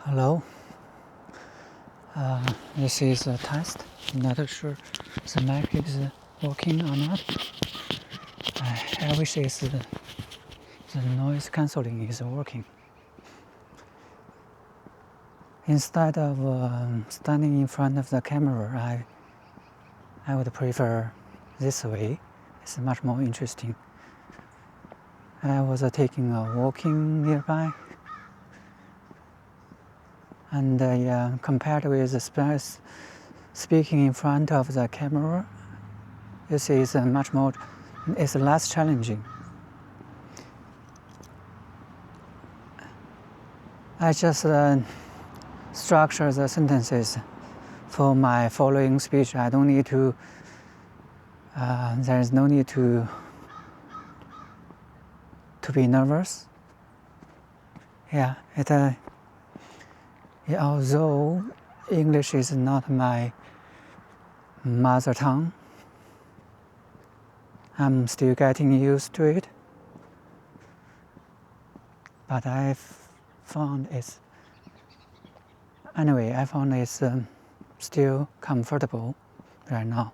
Hello. This is a test. Not sure the mic is working or not. I wish the noise cancelling is working. Instead of standing in front of the camera, I would prefer this way. It's much more interesting. I was taking a walking nearby. And compared with speaking in front of the camera, this is it's less challenging. I just structure the sentences for my following speech. I don't need to, there is no need to be nervous. Yeah, although English is not my mother tongue, I'm still getting used to it. But I found it's still comfortable right now.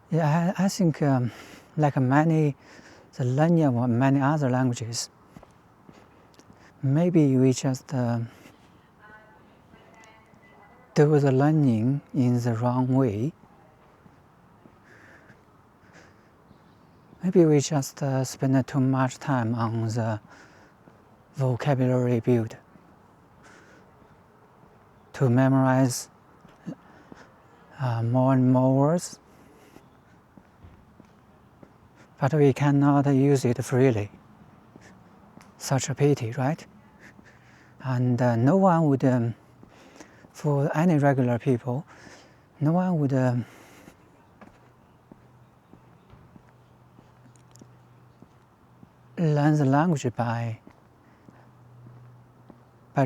Yeah, I think like the learning of many other languages, maybe we just do the learning in the wrong way. Maybe we just spend too much time on the vocabulary build to memorize more and more words. But we cannot use it freely. Such a pity, right? And no one would, for any regular people, no one would learn the language by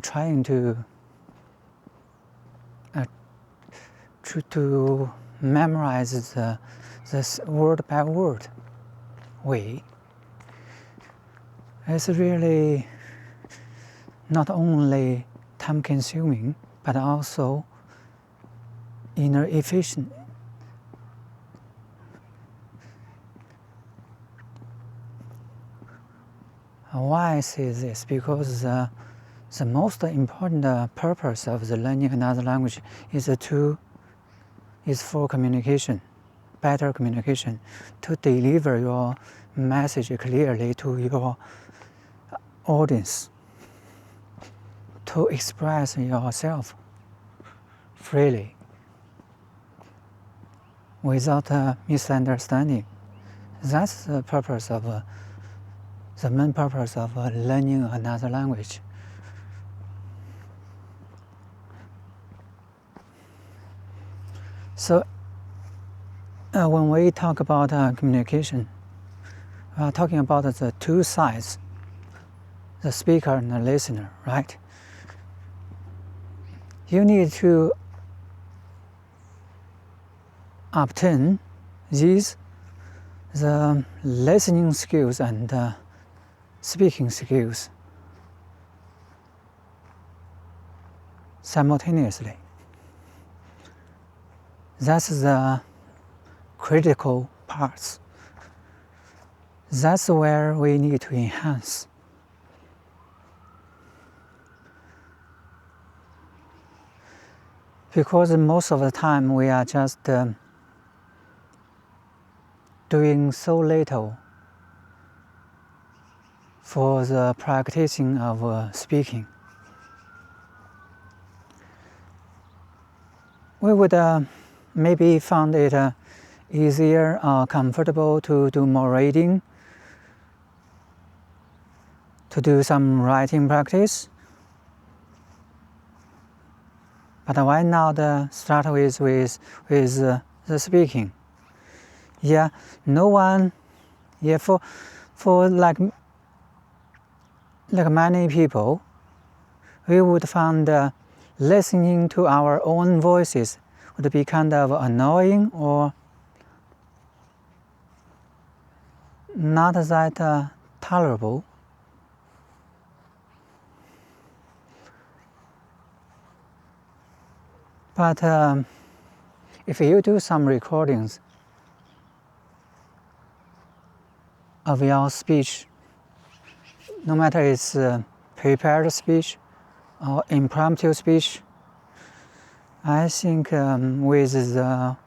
trying to memorize this word by word way. It's really not only time consuming, but also inefficient. Why I say this? Because the most important purpose of the learning another language is for communication. Better communication, to deliver your message clearly to your audience, to express yourself freely without misunderstanding. That's the main purpose of learning another language. So when we talk about communication, we are talking about the two sides, the speaker and the listener, right? You need to obtain the listening skills and speaking skills simultaneously. That's the critical parts. That's where we need to enhance. Because most of the time we are just doing so little for the practicing of speaking. We would maybe find it easier or comfortable to do more reading, to do some writing practice. But why not start with the speaking? Yeah, no one, yeah, for like many people, we would find listening to our own voices would be kind of annoying or not that tolerable. But if you do some recordings of your speech, no matter it's prepared speech or impromptu speech, I think with the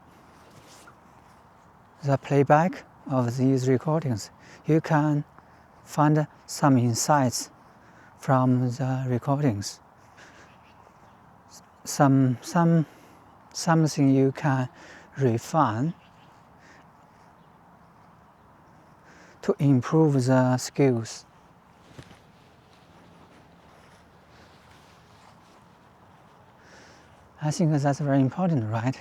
playback of these recordings, you can find some insights from the recordings. Something you can refine to improve the skills. I think that's very important, right?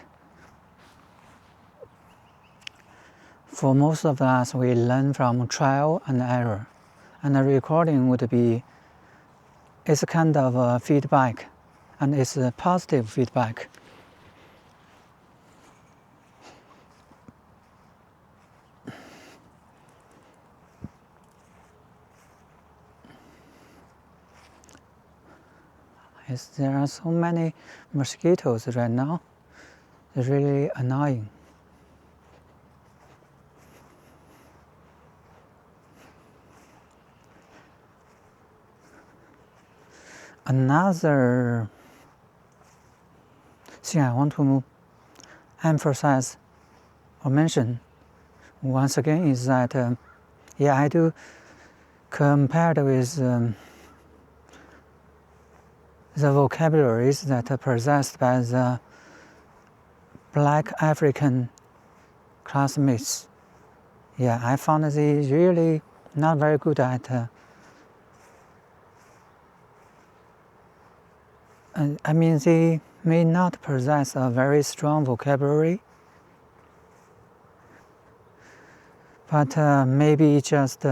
For most of us, we learn from trial and error, and the recording would be, it's a kind of feedback, and it's a positive feedback. There are so many mosquitoes right now. It's really annoying. Another thing I want to emphasize or mention once again is that, I do compared with the vocabularies that are possessed by the Black African classmates. I found they really not very good at they may not possess a very strong vocabulary, but maybe just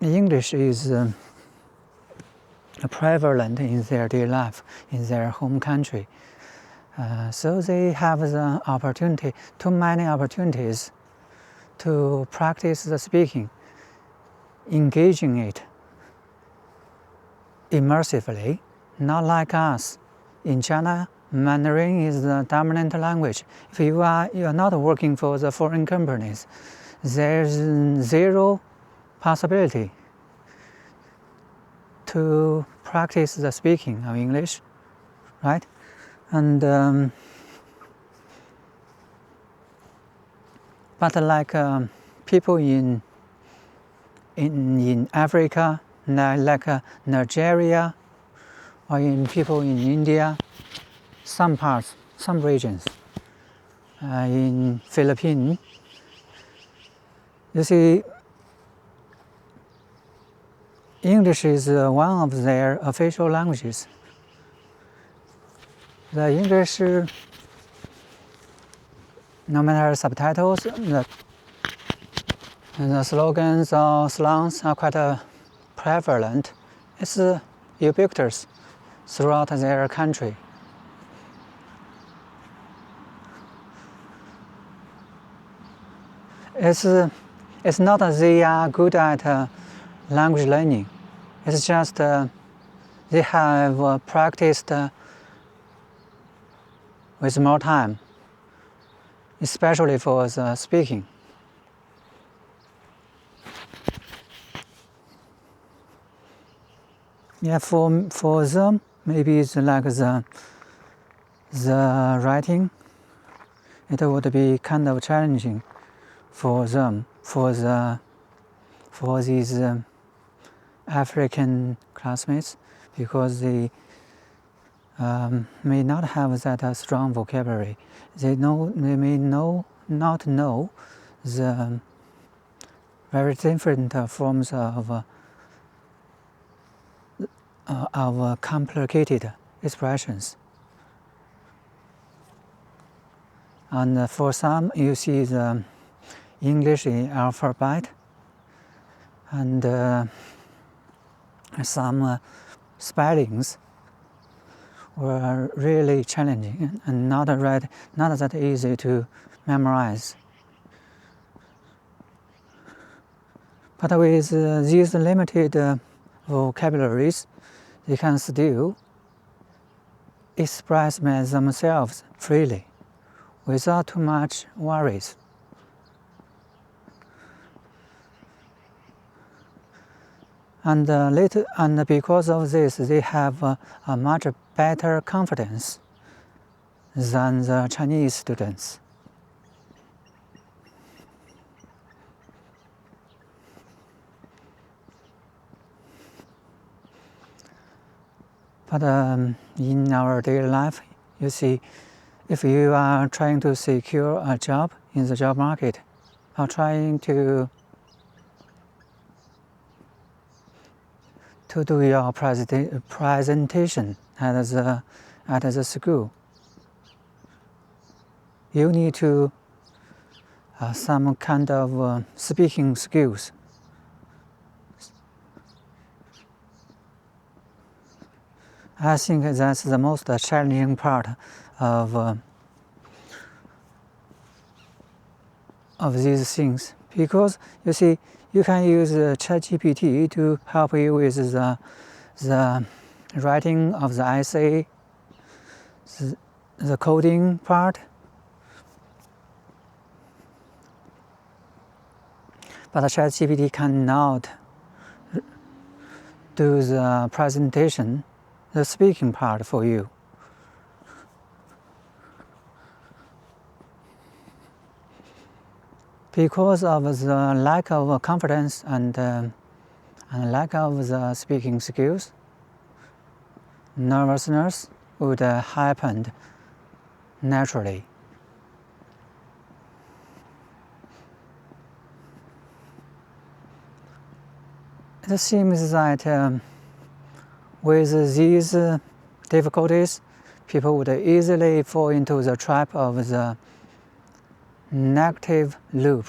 English is prevalent in their daily life, in their home country. So they have the opportunity, too many opportunities to practice the speaking, engaging it immersively, not like us. In China, Mandarin is the dominant language. If you are not working for the foreign companies, there's zero possibility to practice the speaking of English, right? And but like people in Africa, like Nigeria, or in people in India, some parts, some regions, in Philippines, you see, English is one of their official languages. The English, no matter subtitles, the slogans or slangs are quite prevalent. It's ubiquitous throughout their country. It's not that they are good at language learning. It's just they have practiced with more time, especially for the speaking. For them, maybe it's like the writing. It would be kind of challenging for them, for these African classmates, because they may not have that strong vocabulary. They may not know the very different forms of complicated expressions. And for some, you see the English alphabet, and some spellings were really challenging and not that easy to memorize. But with these limited vocabularies, they can still express themselves freely, without too much worries. And because of this, they have a much better confidence than the Chinese students. But in our daily life, you see, if you are trying to secure a job in the job market, or trying to do your presentation at the school, you need to some kind of speaking skills. I think that's the most challenging part of these things, because you see, you can use ChatGPT to help you with the writing of the essay, the coding part. But ChatGPT cannot do the presentation, the speaking part for you. Because of the lack of confidence and lack of the speaking skills, nervousness would happen naturally. It seems that with these difficulties, people would easily fall into the trap of the negative loop.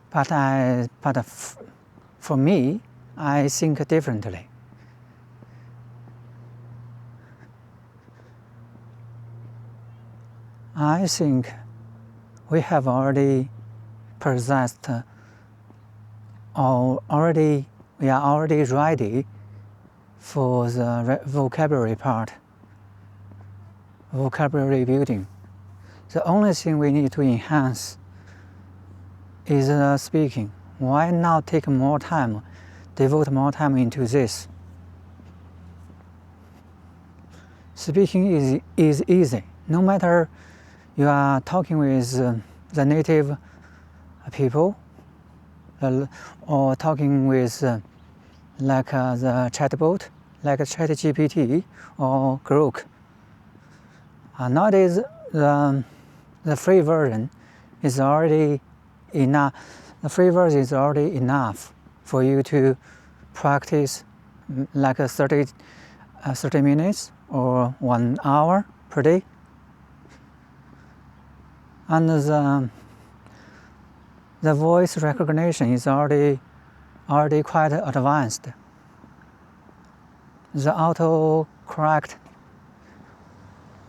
But for me, I think differently. I think we have already possessed, we are already ready for the vocabulary part, vocabulary building. The only thing we need to enhance is the speaking. Why not take more time, devote more time into this? Speaking is easy. No matter you are talking with the native people or talking with like the chatbot, like ChatGPT or Grok. Nowadays, the free version is already enough. The free version is already enough for you to practice like 30 minutes or 1 hour per day. And the voice recognition is already quite advanced. The autocorrect,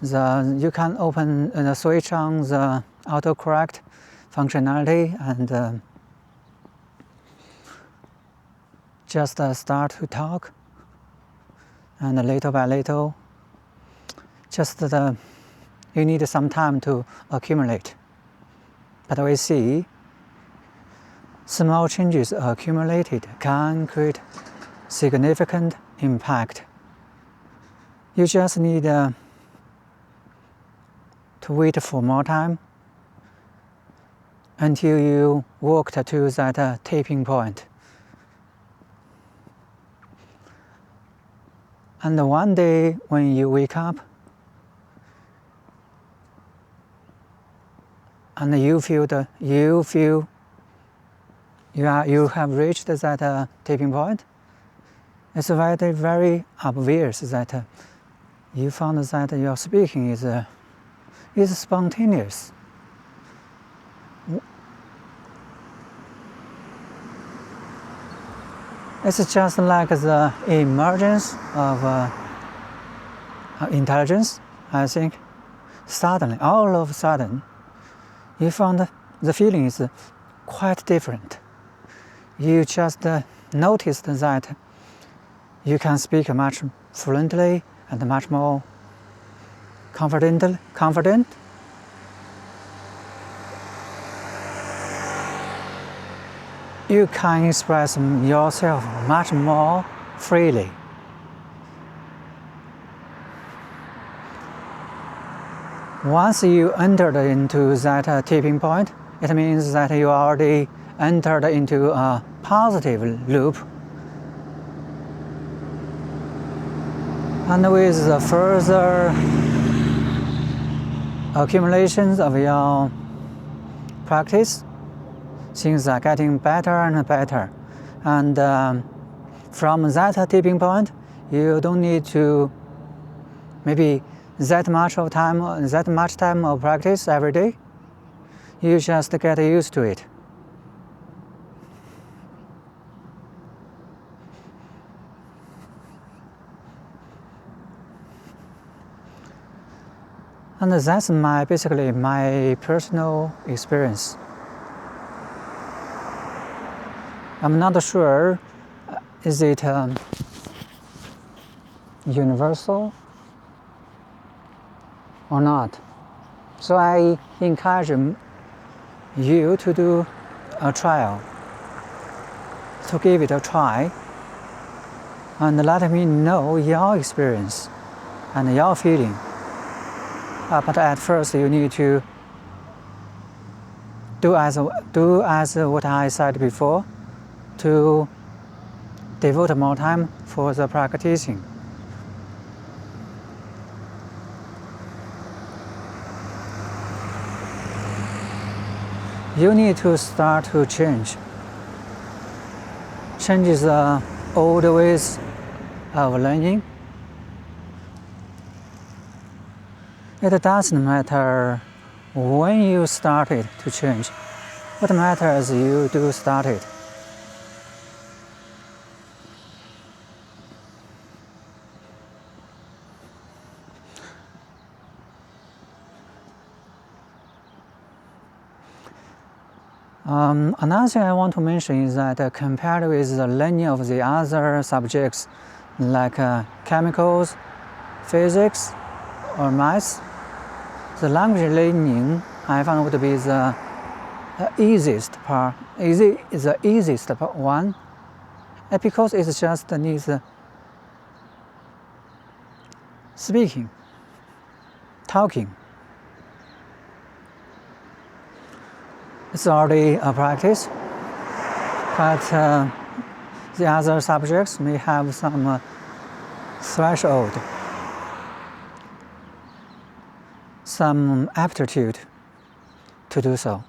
you can open the switch on the autocorrect functionality and just start to talk, and little by little, you need some time to accumulate. But we see small changes accumulated can create significant impact. You just need to wait for more time until you walk to that tipping point. And one day when you wake up and you have reached that tipping point, it's very, very obvious that you found that your speaking is spontaneous. It's just like the emergence of intelligence I think suddenly, all of a sudden, you found the feeling is quite different. You just noticed that you can speak much fluently and much more confident. You can express yourself much more freely. Once you entered into that tipping point, it means that you already entered into a positive loop. And with the further accumulations of your practice, things are getting better and better. And from that tipping point, you don't need to maybe that much time of practice every day. You just get used to it. And that's basically my personal experience. I'm not sure, is it universal or not? So I encourage you to do a trial, to give it a try, and let me know your experience and your feeling. But at first you need to do as what I said before, to devote more time for the practicing. You need to start to change the old ways of learning. It doesn't matter when you started to change. What matters is you do start it. Another thing I want to mention is that compared with the learning of the other subjects like chemicals, physics, or maths, the language learning I found would be the easiest one, because it just needs speaking, talking. It's already a practice, but the other subjects may have some threshold, some aptitude to do so,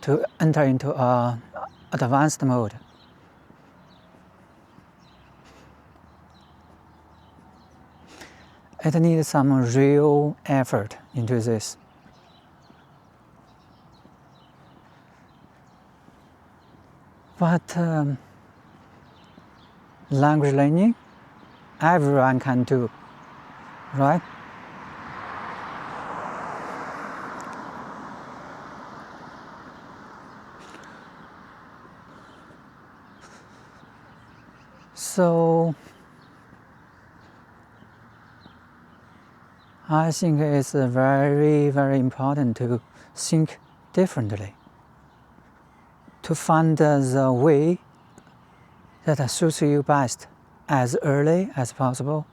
to enter into an advanced mode. It needs some real effort into this. But language learning, everyone can do, right? So I think it's very, very important to think differently, to find the way that suits you best as early as possible,